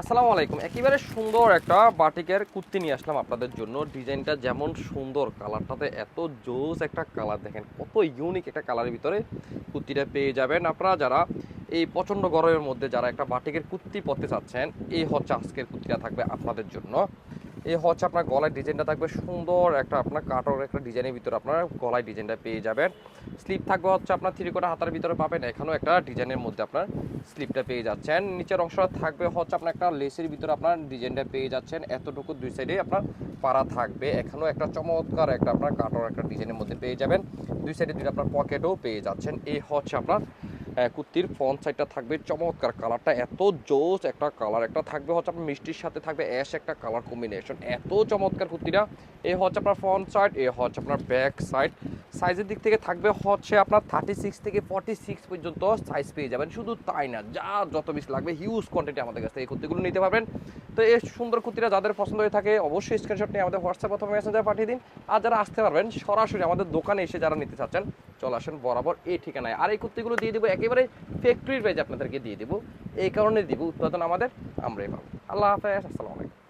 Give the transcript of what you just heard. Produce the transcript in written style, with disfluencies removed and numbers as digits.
আসসালামু আলাইকুম। একেবারে সুন্দর একটা বাটিকের কুর্তি নিয়ে আসলাম আপনাদের জন্য। ডিজাইনটা যেমন সুন্দর, কালারটাতে এত জোস একটা কালার, দেখেন কত ইউনিক একটা কালারের ভিতরে কুর্তিটা পেয়ে যাবেন। আপনারা যারা এই প্রচণ্ড গরমের মধ্যে যারা একটা বাটিকের কুর্তি পরতে চাচ্ছেন, এই হচ্ছে আজকের কুর্তিটা থাকবে আপনাদের জন্য। এই হচ্ছে আপনার গলায় ডিজাইনটা থাকবে সুন্দর একটা, আপনার কাটর একটা ডিজাইনের ভিতরে আপনার গলায় ডিজাইনটা পেয়ে যাবেন। স্লিপ থাকবে হচ্ছে আপনার 3/4 হাতার ভিতরে পাবেন, এখানেও একটা ডিজাইনের মধ্যে আপনার স্লিপটা পেয়ে যাচ্ছেন। নিচের অংশটা থাকবে হচ্ছে আপনার একটা লেসের ভিতরে আপনার ডিজাইনটা পেয়ে যাচ্ছেন। এতটুকু দুই সাইডে আপনার পাড়া থাকবে, এখানেও একটা চমৎকার একটা আপনার কাটর একটা ডিজাইনের মধ্যে পেয়ে যাবেন। দুই সাইডে দুইটা আপনার পকেটও পেয়ে যাচ্ছেন। এই হচ্ছে আপনার কুর্তির ফ্রন্ট সাইডটা থাকবে চমৎকার, কালারটা এত জোস একটা কালার, একটা থাকবে হচ্ছে আপনার মিষ্টির সাথে থাকবে অ্যাশ একটা কালার কম্বিনেশন, এত চমৎকার কুর্তিটা। এই হচ্ছে আপনার ফ্রন্ট সাইড, এ হচ্ছে আপনার ব্যাক সাইড। সাইজের দিক থেকে থাকবে হচ্ছে আপনার 36 থেকে 46 পর্যন্ত সাইজ পেয়ে যাবেন। শুধু তাই না, যা যত বেশি লাগবে হিউজ কোয়ান্টিটি আমাদের কাছ থেকে এই কুর্তিগুলো নিতে পারবেন। তো এই সুন্দর কুর্তিটা যাদের পছন্দ হয়ে থাকে অবশ্যই স্ক্রিনশট নিয়ে আমাদের হোয়াটসঅ্যাপ অথবা মেসেঞ্জারে পাঠিয়ে দিন। আর যারা আসতে পারবেন সরাসরি আমাদের দোকানে এসে যারা নিতে চাচ্ছেন চলে আসেন বরাবর এই ঠিকানায়। আর এই কুর্তিগুলো দিয়ে দেবো একেবারে ফ্যাক্টরির প্রাইজে আপনাদেরকে দিয়ে দেবো। এই কারণে দিব, উৎপাদন আমাদের, আমরাই পাবো। আল্লাহ হাফেজ, আসসালামু আলাইকুম।